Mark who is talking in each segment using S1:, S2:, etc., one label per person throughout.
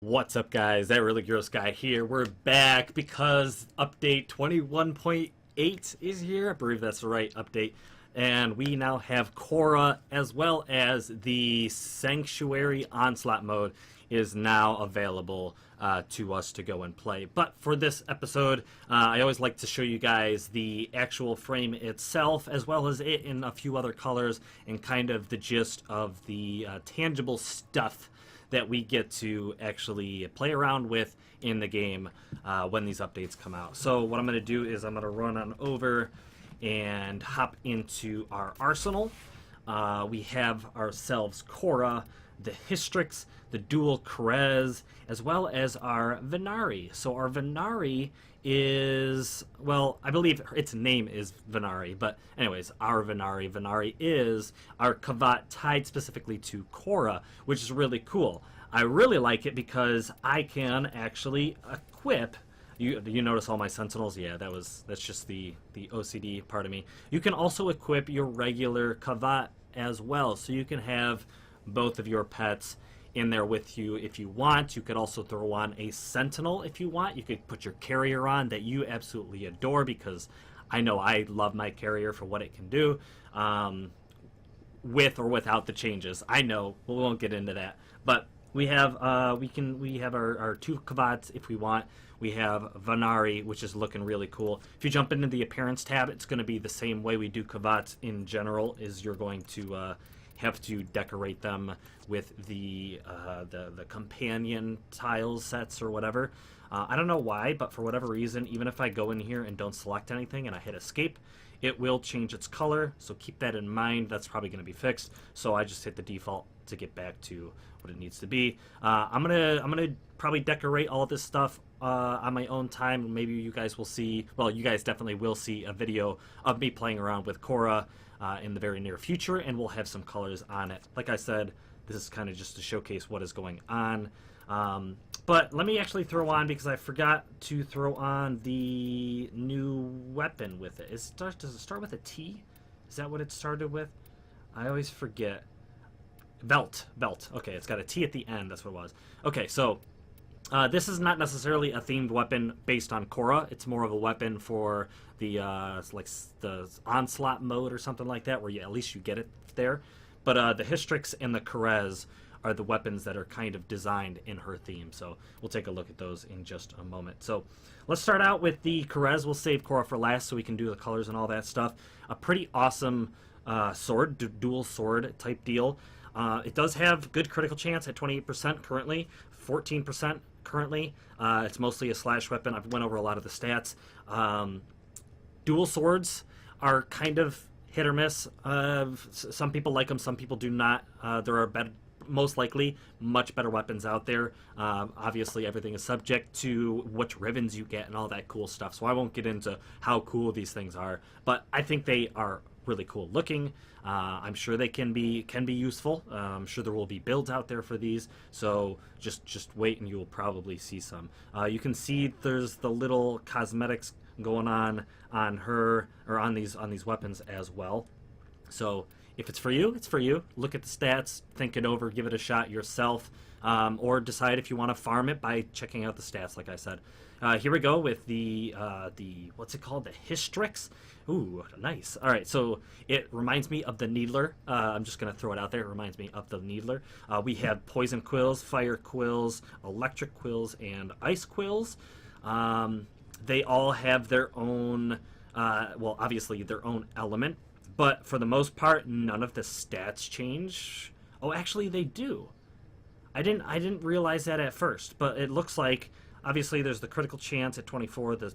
S1: What's up, guys? That really gross guy here. We're back because update 21.8 is here. I believe that's the right update. And we now have Khora, as well as the Sanctuary Onslaught mode is now available to us to go and play. But for this episode, I always like to show you guys the actual frame itself, as well as it in a few other colors, and kind of the gist of the tangible stuff that we get to actually play around with in the game when these updates come out. So what I'm going to do is I'm going to run on over and hop into our arsenal. We have ourselves Khora, the Hystrix, the dual Krez, as well as our Venari. So our Venari is, well, I believe its name is Venari, but anyways, our Venari. Venari is our Kavat tied specifically to Khora, which is really cool. I really like it because I can actually equip. You notice all my sentinels? Yeah, that's just the OCD part of me. You can also equip your regular Kavat as well, so you can have both of your pets in there with you if you want. You could also throw on a sentinel if you want. You could put your carrier on that you absolutely adore, because I know I love my carrier for what it can do, with or without the changes. I know we won't get into that, but we have our two Kavats if we want. We have Venari, which is looking really cool. If you jump into the appearance tab, it's going to be the same way we do Kavats in general. Is you're going to have to decorate them with the companion tiles sets or whatever. I don't know why, but for whatever reason, even if I go in here and don't select anything and I hit escape, it will change its color. So keep that in mind. That's probably going to be fixed. So I just hit the default to get back to what it needs to be. I'm gonna probably decorate all of this stuff on my own time. Maybe you guys will see. Well, you guys definitely will see a video of me playing around with Khora in the very near future, and we'll have some colors on it. Like I said, this is kind of just to showcase what is going on. But let me actually throw on, because I forgot to throw on the new weapon with it. Does it start with a T? Is that what it started with? I always forget. Belt. Okay, it's got a T at the end. That's what it was. Okay, so this is not necessarily a themed weapon based on Khora. It's more of a weapon for the like the onslaught mode or something like that, where at least you get it there. But the Hystrix and the Krez are the weapons that are kind of designed in her theme. So we'll take a look at those in just a moment. So let's start out with the Krez. We'll save Khora for last so we can do the colors and all that stuff. A pretty awesome sword, dual sword type deal. It does have good critical chance at 28% currently, 14% currently. It's mostly a slash weapon. I've went over a lot of the stats. Dual swords are kind of hit or miss. Some people like them, some people do not. There are most likely much better weapons out there. Obviously, everything is subject to which ribbons you get and all that cool stuff. So I won't get into how cool these things are, but I think they are really cool looking. I'm sure they can be useful. I'm sure there will be builds out there for these. So just wait and you will probably see some. You can see there's the little cosmetics going on her, or on these weapons as well. So if it's for you, it's for you. Look at the stats, think it over, give it a shot yourself, or decide if you want to farm it by checking out the stats, like I said. Here we go with the what's it called? The Hystrix. Ooh, nice. All right, so it reminds me of the Needler. I'm just going to throw it out there. It reminds me of the Needler. We have poison quills, fire quills, electric quills, and ice quills. They all have their own, well, obviously their own element, but for the most part, none of the stats change. Oh, actually, they do. I didn't realize that at first, but it looks like, obviously, there's the critical chance at 24, the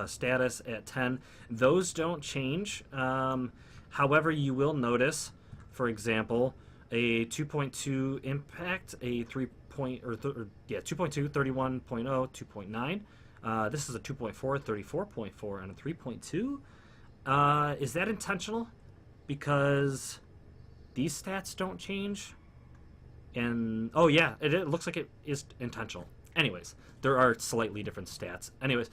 S1: status at 10. Those don't change. However, you will notice, for example, a 2.2 impact, a 2.2, 31.0, 2.9. This is a 2.4, 34.4, and a 3.2. Is that intentional? Because these stats don't change. And oh yeah, it looks like it is intentional. Anyways, there are slightly different stats. Anyways,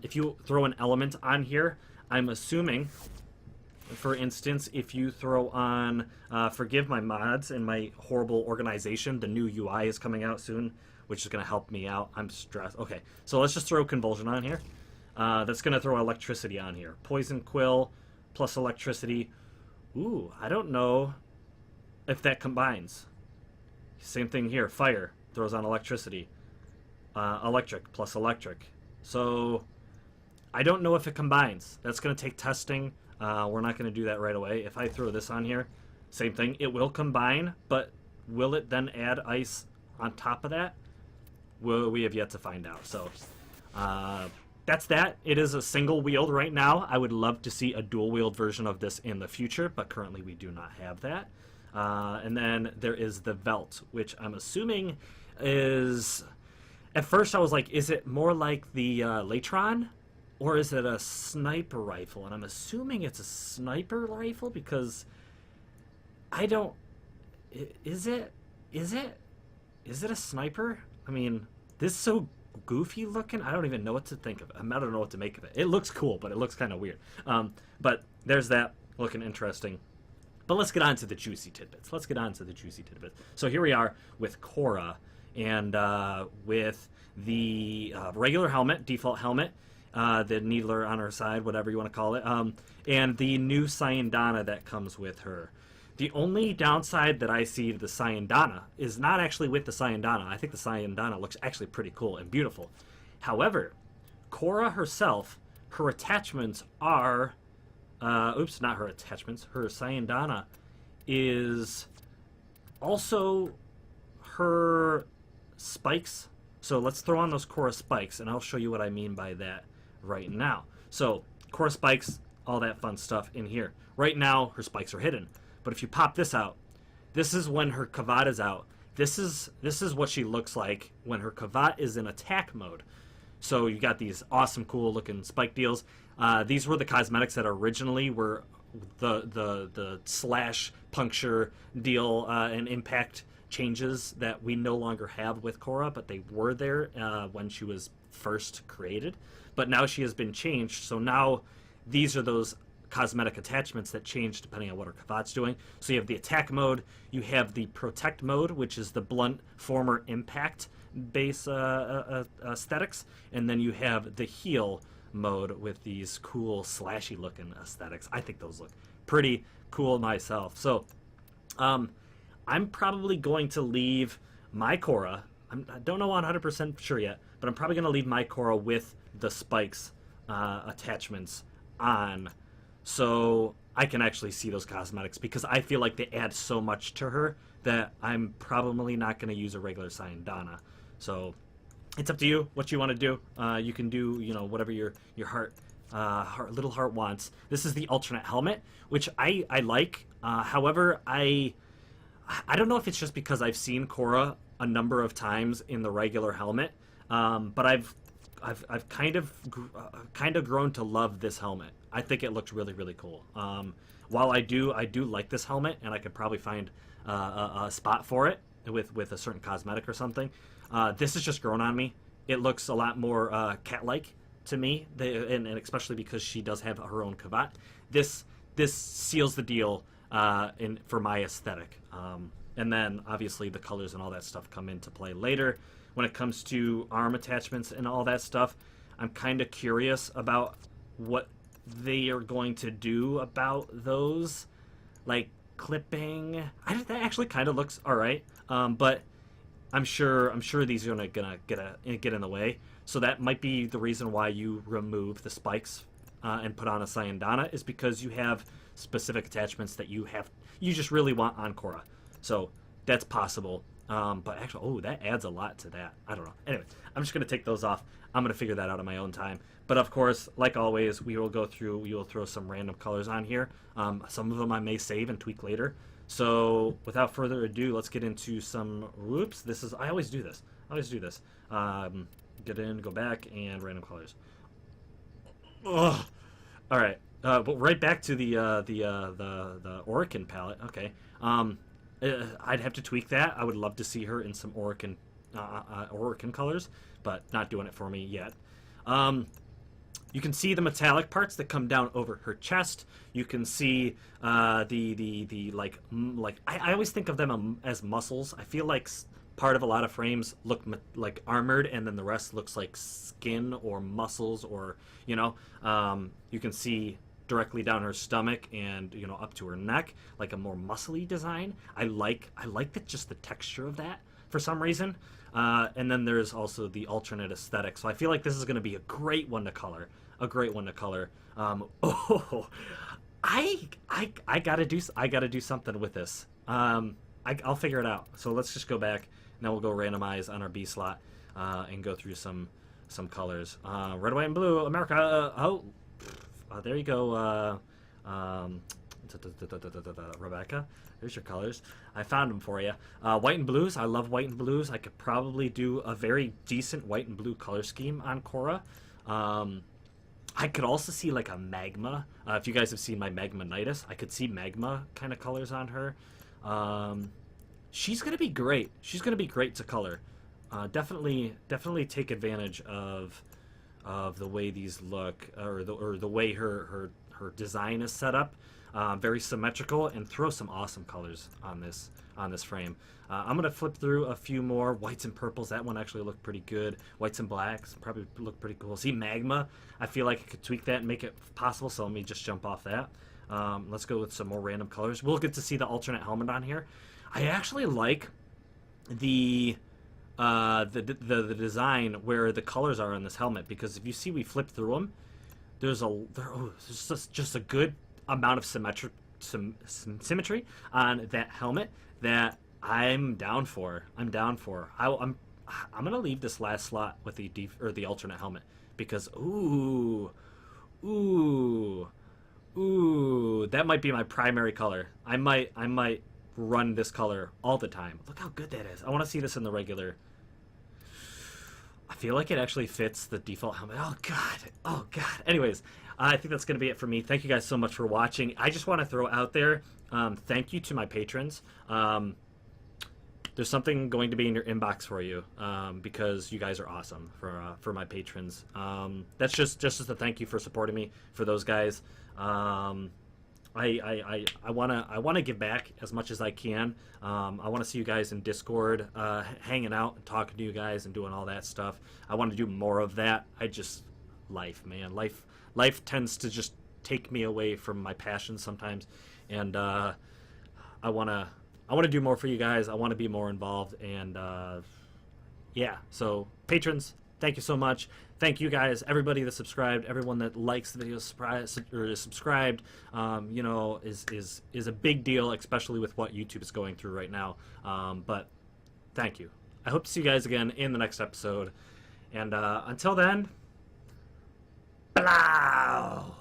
S1: if you throw an element on here, I'm assuming, for instance, if you throw on, forgive my mods and my horrible organization, the new UI is coming out soon. which is going to help me out. I'm stressed. Okay, so let's just throw Convulsion on here. That's going to throw Electricity on here. Poison Quill plus Electricity. Ooh, I don't know if that combines. Same thing here. Fire throws on Electricity. Electric plus Electric. So I don't know if it combines. That's going to take testing. We're not going to do that right away. If I throw this on here, same thing. It will combine, but will it then add ice on top of that? We have yet to find out. So that's that. It is a single wield right now. I would love to see a dual wield version of this in the future, but currently we do not have that. And then there is the Velt, which I'm assuming is... At first I was like, is it more like the Latron? Or is it a sniper rifle? And I'm assuming it's a sniper rifle because I don't... Is it a sniper? I mean, this is so goofy looking. I don't even know what to think of it. I don't know what to make of it. It looks cool, but it looks kind of weird. But there's that looking interesting. But let's get on to the juicy tidbits. So here we are with Khora and with the regular helmet, default helmet, the Needler on her side, whatever you want to call it, and the new Syandana that comes with her. The only downside that I see to the Syandana is not actually with the Syandana. I think the Syandana looks actually pretty cool and beautiful. However, Khora herself, her attachments are... oops, not her attachments. Her Syandana is also her spikes. So let's throw on those Khora spikes, and I'll show you what I mean by that right now. So Khora spikes, all that fun stuff in here. Right now, her spikes are hidden. But if you pop this out, this is when her Kavat is out. This is what she looks like when her Kavat is in attack mode. So you got these awesome, cool looking spike deals. These were the cosmetics that originally were the slash puncture deal and impact changes that we no longer have with Khora, but they were there when she was first created. But now she has been changed, so now these are those cosmetic attachments that change depending on what her Kavat's doing. So you have the attack mode, you have the protect mode, which is the blunt former impact base aesthetics, and then you have the heal mode with these cool slashy looking aesthetics. I think those look pretty cool myself. So I'm probably going to leave my Khora, I don't know 100% sure yet, but I'm probably going to leave my Khora with the spikes attachments on, so I can actually see those cosmetics, because I feel like they add so much to her that I'm probably not going to use a regular Syandana. So it's up to you what you want to do. You can do, whatever your little heart wants. This is the alternate helmet, which I like. However, I don't know if it's just because I've seen Khora a number of times in the regular helmet, but I've kind of grown to love this helmet. I think it looks really, really cool. While I do like this helmet, and I could probably find a spot for it with a certain cosmetic or something. This has just grown on me. It looks a lot more cat-like to me, and especially because she does have her own Kavat. This seals the deal for my aesthetic. And then obviously the colors and all that stuff come into play later. When it comes to arm attachments and all that stuff, I'm kind of curious about what they are going to do about those, like clipping. That actually kind of looks all right, but I'm sure these are gonna get in the way. So that might be the reason why you remove the spikes and put on a Syandana, is because you have specific attachments that you just really want on Khora. So that's possible. But actually, that adds a lot to that. I don't know. Anyway, I'm just going to take those off. I'm going to figure that out on my own time. But of course, like always, we will throw some random colors on here. Some of them I may save and tweak later. So without further ado, let's get into some, whoops, I always do this. Get in, go back, and random colors. Ugh. All right. But right back to the Orican palette. Okay. I'd have to tweak that. I would love to see her in some Orican colors, but not doing it for me yet. You can see the metallic parts that come down over her chest. You can see I always think of them as muscles. I feel like part of a lot of frames look like armored, and then the rest looks like skin or muscles, or you can see directly down her stomach and up to her neck, like a more muscly design. I like just the texture of that for some reason. And then there's also the alternate aesthetic. So I feel like this is going to be a great one to color. Oh, I gotta do something with this. I'll figure it out. So let's just go back. Now we'll go randomize on our B slot and go through some colors. Red, white, and blue. America. There you go. Rebecca, there's your colors. I found them for you. White and blues. I love white and blues. I could probably do a very decent white and blue color scheme on Khora. I could also see like a magma. If you guys have seen my Magmanitis, I could see magma kind of colors on her. She's gonna be great. She's gonna be great to color. Definitely take advantage of the way these look, or the way her design is set up. Very symmetrical, and throw some awesome colors on this frame. I'm gonna flip through a few more whites and purples. That one actually looked pretty good. Whites and blacks probably look pretty cool. See, magma, I feel like I could tweak that and make it possible, so let me just jump off that. Let's go with some more random colors. We'll get to see the alternate helmet on here. I actually like the design where the colors are on this helmet, because if you see, we flip through them, there's just a good amount of symmetry on that helmet that I'm down for. I'm gonna leave this last slot with the alternate helmet, because ooh, that might be my primary color. I might run this color all the time. Look how good that is. I want to see this in the regular. I feel like it actually fits the default helmet. Oh god. Anyways, I think that's going to be it for me. Thank you guys so much for watching. I just want to throw out there, thank you to my patrons. There's something going to be in your inbox for you, because you guys are awesome for my patrons. That's just as a thank you for supporting me, for those guys. I wanna give back as much as I can. I want to see you guys in Discord, hanging out and talking to you guys and doing all that stuff. I want to do more of that. Life, man, life tends to just take me away from my passion sometimes, and I wanna do more for you guys. I want to be more involved, and yeah. So patrons, thank you so much. Thank you guys, everybody that subscribed, everyone that likes the video or is subscribed. Is a big deal, especially with what YouTube is going through right now. But thank you. I hope to see you guys again in the next episode. And until then, blow.